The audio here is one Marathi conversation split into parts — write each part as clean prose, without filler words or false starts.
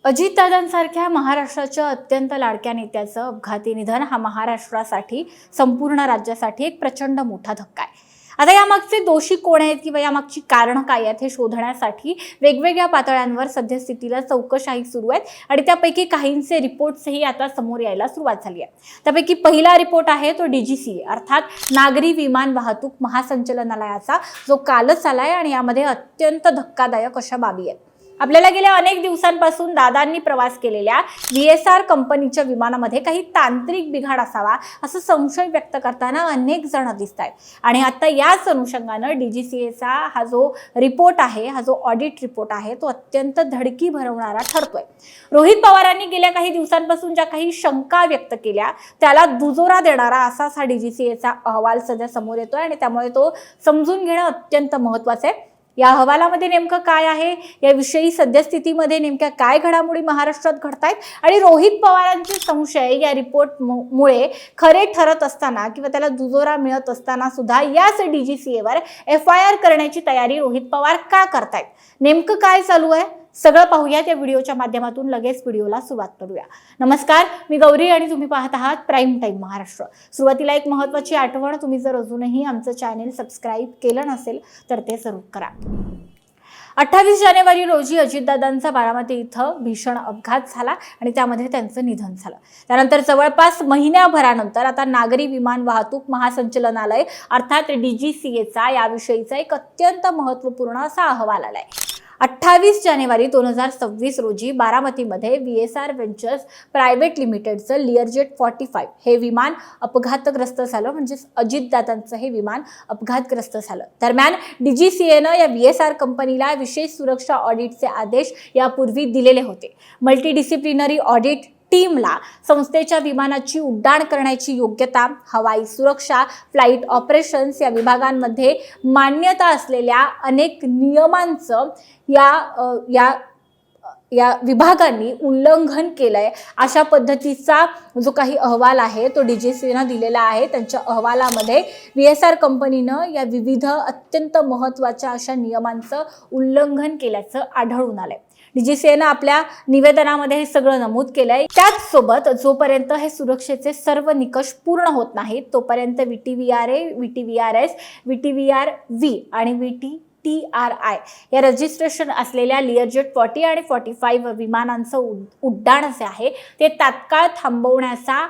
अजितदादांसारख्या महाराष्ट्राच्या अत्यंत लाडक्या नेत्याचं अपघाती निधन हा महाराष्ट्रासाठी, संपूर्ण राज्यासाठी एक प्रचंड मोठा धक्का आहे। आता यामागचे दोषी कोण आहेत किंवा यामागची कारणं काय आहेत हे शोधण्यासाठी वेगवेगळ्या पातळ्यांवर सद्यस्थितीला चौकशाही सुरू आहेत आणि त्यापैकी काहींचे रिपोर्ट्सही आता समोर यायला सुरुवात झाली आहे। त्यापैकी पहिला रिपोर्ट आहे तो DGCA अर्थात नागरी विमान वाहतूक महासंचालनालयाचा, जो कालच आलाय आणि यामध्ये अत्यंत धक्कादायक अशा बाबी आहेत। आपल्याला गेल्या अनेक दिवसांपासून दादांनी प्रवास केलेल्या VSR कंपनीच्या विमानामध्ये काही तांत्रिक बिघाड असावा असं संशय व्यक्त करताना अनेक जण दिसत आहेत आणि आता याच अनुषंगानं DGCAचा हा जो रिपोर्ट आहे, हा जो ऑडिट रिपोर्ट आहे, तो अत्यंत धडकी भरवणारा ठरतोय। रोहित पवारांनी गेल्या काही दिवसांपासून ज्या काही शंका व्यक्त केल्या त्याला दुजोरा देणारा असाच हा DGCAचा अहवाल सध्या समोर येतोय आणि त्यामुळे तो समजून घेणं अत्यंत महत्त्वाचं आहे। या अहवालामध्ये नेमकं काय आहे, याविषयी सद्यस्थितीमध्ये नेमक्या काय घडामोडी महाराष्ट्रात घडतायत आणि रोहित पवारांचे संशय या रिपोर्ट मुळे खरे ठरत असताना किंवा त्याला दुजोरा मिळत असताना सुद्धा याच DGCAवर FIR करण्याची तयारी रोहित पवार का करतायत, नेमकं काय चालू आहे, सगळं पाहूया त्या व्हिडिओच्या माध्यमातून। लगेच व्हिडिओला सुरुवात करूया। नमस्कार, मी गौरी आणि तुम्ही पाहत आहात प्राईम टाइम महाराष्ट्र। सुरुवातीला एक महत्त्वाची आठवण, तुम्ही जर अजूनही आमचं चॅनेल सबस्क्राईब केलं नसेल तर ते जरूर करा। 28 जानेवारी रोजी अजितदादांचा बारामती इथं भीषण अपघात झाला आणि त्यामध्ये त्यांचं निधन झालं। त्यानंतर जवळपास महिन्याभरानंतर आता नागरी विमान वाहतूक महासंचालनालय अर्थात DGCAचा याविषयीचा एक अत्यंत महत्त्वपूर्ण असा अहवाल आलाय। 28 जानेवारी 2026 रोजी बारामतीमध्ये VSR व्हेंचर्स प्रायव्हेट लिमिटेडचं लिअरजेट 45 हे विमान अपघातग्रस्त झालं, म्हणजे अजितदादांचं हे विमान अपघातग्रस्त झालं। दरम्यान DGCAनं या VSR कंपनीला विशेष सुरक्षा ऑडिटचे आदेश यापूर्वी दिलेले होते। मल्टीडिसिप्लिनरी ऑडिट टीमला संस्थेच्या विमानाची उड्डाण करण्याची योग्यता, हवाई सुरक्षा, फ्लाईट ऑपरेशन्स या विभागांमध्ये मान्यता असलेल्या अनेक नियमांचं या विभागांनी उल्लंघन केलंय अशा पद्धतीचा जो काही अहवाल आहे तो DGCAनं दिलेला आहे। त्यांच्या अहवालामध्ये VSR कंपनीनं या विविध अत्यंत महत्त्वाच्या अशा नियमांचं उल्लंघन केल्याचं आढळून आलंय। DGCAनं आपल्या निवेदनामध्ये हे सगळं नमूद केलंय। त्याच सोबत जोपर्यंत हे सुरक्षेचे सर्व निकष पूर्ण होत नाहीत तोपर्यंत VTVRA, VTVRS, VTVRV आणि VTTRI या रजिस्ट्रेशन असलेल्या लिअरजेट 40 आणि 45 विमानांचं उड्डाण जे आहे ते तात्काळ थांबवण्याचा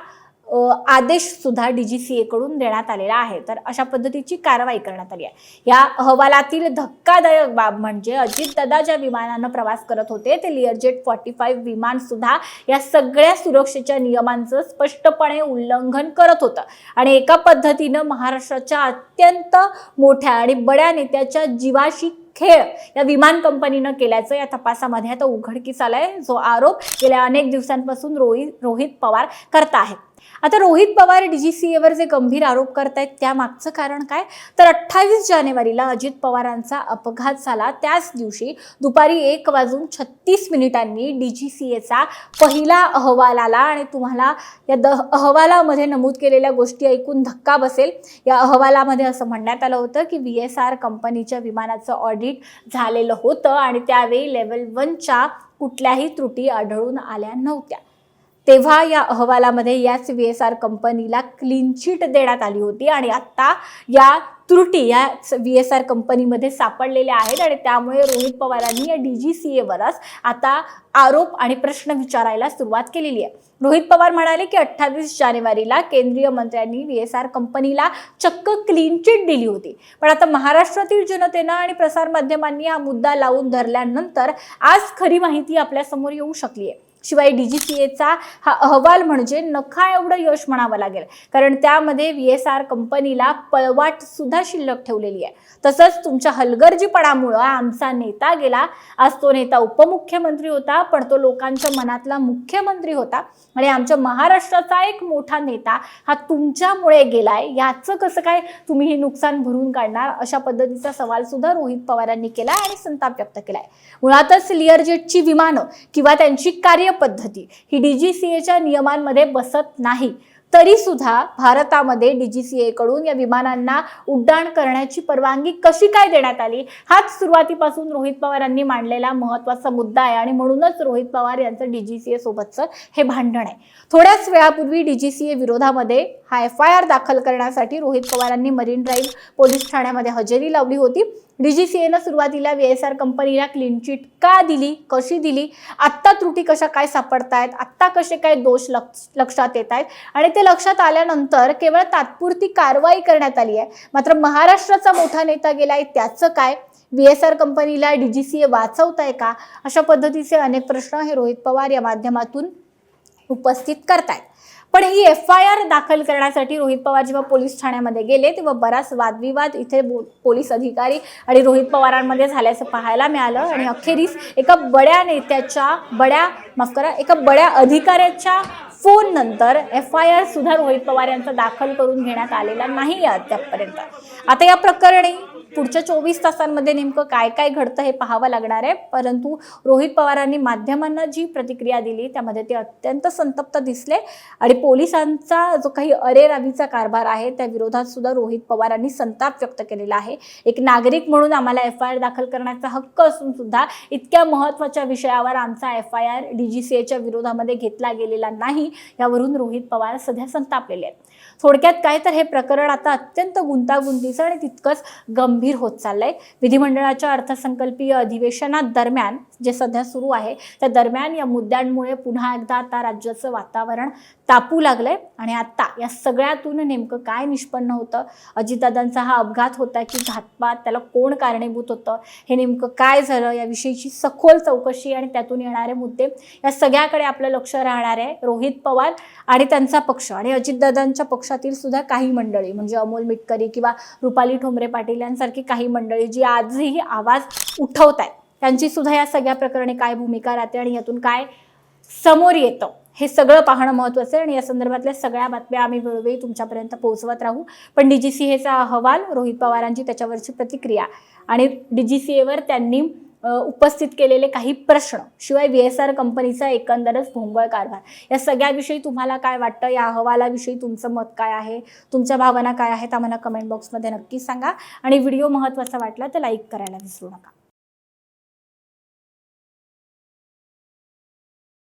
आदेश सुद्धा DGCA कडून देण्यात आलेला आहे। तर अशा पद्धतीची कारवाई करण्यात आली आहे। या अहवालातील धक्कादायक बाब म्हणजे अजितदादा ज्या विमानानं प्रवास करत होते ते लिअरजेट 45 विमान सुद्धा या सगळ्या सुरक्षेच्या नियमांचं स्पष्टपणे उल्लंघन करत होतं आणि एका पद्धतीनं महाराष्ट्राच्या अत्यंत मोठ्या आणि बड्या नेत्याच्या जीवाशी खेळ या विमान कंपनीनं केल्याचं या तपासामध्ये आता उघडकीस आलंय, जो आरोप गेल्या अनेक दिवसांपासून रोहित पवार करत आहेत। आता रोहित पवार DGCAवर जे गंभीर आरोप करतायत त्यामागचं कारण काय, तर 28 जानेवारीला अजित पवारांचा अपघात झाला त्याच दिवशी दुपारी 1:36 DGCAचा पहिला अहवाल आला आणि तुम्हाला या अहवालामध्ये नमूद केलेल्या गोष्टी ऐकून धक्का बसेल। या अहवालामध्ये असं म्हणण्यात आलं होतं की VSR कंपनीच्या विमानाचं ऑडिट झालेलं होतं आणि त्यावेळी लेव्हल 1च्या कुठल्याही त्रुटी आढळून आल्या नव्हत्या। तेव्हा या अहवालामध्ये याच VSR कंपनीला क्लीन चिट देण्यात आली होती आणि आता या त्रुटी या VSR कंपनीमध्ये सापडलेल्या आहेत आणि त्यामुळे रोहित पवारांनी या DGCAवरच आता आरोप आणि प्रश्न विचारायला सुरुवात केलेली आहे। रोहित पवार म्हणाले की 28 जानेवारीला केंद्रीय मंत्र्यांनी VSR कंपनीला चक्क क्लीन चिट दिली होती, पण आता महाराष्ट्रातील जनतेनं आणि प्रसारमाध्यमांनी हा मुद्दा लावून धरल्यानंतर आज खरी माहिती आपल्या समोर येऊ शकली आहे। शिवाय DGCAचा हा अहवाल म्हणजे नखा एवढं यश म्हणावं लागेल, कारण त्यामध्ये VSR कंपनीला पळवाट सुद्धा शिल्लक ठेवलेली आहे। तसंच तुमच्या हलगर्जीपणामुळे आमचा नेता गेला, आज तो नेता उपमुख्यमंत्री होता पण तो लोकांच्या मनातला मुख्यमंत्री होता आणि आमच्या महाराष्ट्राचा एक मोठा नेता हा तुमच्यामुळे गेलाय, याचं कसं काय तुम्ही हे नुकसान भरून काढणार, अशा पद्धतीचा सवाल सुद्धा रोहित पवारांनी केला आणि संताप व्यक्त केलाय। मुळातच लिअरजेटची विमानं किंवा त्यांची कार्यपद्धती ही DGCAच्या नियमांमध्ये बसत नाही। तरी सुद्धा भारतामध्ये DGCA कडून या विमानांना उड्डाण करण्याची परवानगी कशी काय देण्यात आली, हाच सुरुवातीपासून रोहित पवारांनी मांडलेला महत्त्वाचा मुद्दा आहे आणि म्हणूनच रोहित पवार यांचं DGCA सोबतचं हे भांडण आहे. थोड्याच वेळापूर्वी DGCA विरोधामध्ये हा FIR दाखल करण्यासाठी रोहित पवारांनी मरीन ड्राईव्ह पोलीस ठाण्यामध्ये हजेरी लावली होती. DGCAनं सुरुवातीला VSR कंपनीला क्लीन चिट का दिली, कशी दिली, आत्ता त्रुटी कशा काय सापडतायत, आत्ता कसे काय दोष लक्षात येत आहेत आणि ते लक्षात आल्यानंतर केवळ तात्पुरती कारवाई करण्यात आली आहे. मात्र महाराष्ट्राचा मोठा नेता गेलाय त्याचं काय, VSR कंपनीला DGCA वाचवताय का, अशा पद्धतीचे अनेक प्रश्न हे रोहित पवार या माध्यमातून उपस्थित करतायत. पण ही FIR दाखल करण्यासाठी रोहित पवार जेव्हा पोलीस ठाण्यामध्ये गेले तेव्हा बराच वादविवाद इथे पोलीस अधिकारी आणि रोहित पवारांमध्ये झाल्याचं पाहायला मिळालं आणि अखेरीस एका बड्या अधिकाऱ्याच्या फोन नंतर FIR सुद्धा रोहित पवार यांचा दाखल करून घेण्यात आलेला नाही अद्यापपर्यंत. आता या प्रकरणी पुढच्या 24 तासांमध्ये नेमकं काय काय घडतं हे पाहावं लागणार आहे. परंतु रोहित पवारांनी माध्यमांना जी प्रतिक्रिया दिली त्यामध्ये ते अत्यंत संतप्त दिसले आणि पोलिसांचा जो काही अरेरावीचा कारभार आहे त्या विरोधात सुद्धा रोहित पवारांनी संताप व्यक्त केलेला आहे. एक नागरिक म्हणून आम्हाला FIR दाखल करण्याचा हक्क असून सुद्धा इतक्या महत्त्वाच्या विषयावर आमचा FIR DGCAच्या विरोधामध्ये घेतला गेलेला नाही, यावरून रोहित पवार सध्या संतापलेले आहेत. थोडक्यात काय तर हे प्रकरण आता अत्यंत गुंतागुंतीचं आणि तितकंच गंभीर होत चाललंय. विधिमंडळाच्या अर्थसंकल्पीय अधिवेशनादरम्यान जे सध्या सुरू आहे त्या दरम्यान या मुद्द्यांमुळे पुन्हा एकदा आता राज्याचं वातावरण तापू लागलंय आणि आता या सगळ्यातून नेमकं काय निष्पन्न होतं, अजितदादांचा हा अपघात होता की घातपात, त्याला कोण कारणीभूत होतं, हे नेमकं काय झालं, याविषयीची सखोल चौकशी आणि त्यातून येणारे मुद्दे या सगळ्याकडे आपलं लक्ष राहणार आहे. रोहित पवार आणि त्यांचा पक्ष आणि अजितदादांच्या पक्षातील सुद्धा काही मंडळी म्हणजे अमोल मिटकरी किंवा रुपाली ठोंबरे पाटील यांसारखी काही मंडळी जी आजही आवाज उठवत आहेत त्यांची सुद्धा या सगळ्या प्रकरणी काय भूमिका राहते आणि यातून काय समोर येतं हे सगळं पाहणं महत्त्वाचं आहे आणि या संदर्भातल्या सगळ्या बातम्या आम्ही वेळोवेळी तुमच्यापर्यंत पोहोचवत राहू. पण DGCAचा अहवाल, रोहित पवारांची त्याच्यावरची प्रतिक्रिया आणि DGCAवर त्यांनी उपस्थित केलेले काही प्रश्न, शिवाय VSR कंपनीचा एकंदरच भोंगळ कारभार, या सगळ्याविषयी तुम्हाला काय वाटतं, या अहवालाविषयी तुमचं मत काय आहे, तुमच्या भावना काय आहेत, आम्हाला कमेंट बॉक्समध्ये नक्की सांगा आणि व्हिडिओ महत्त्वाचा वाटला तर लाईक करायला विसरू नका.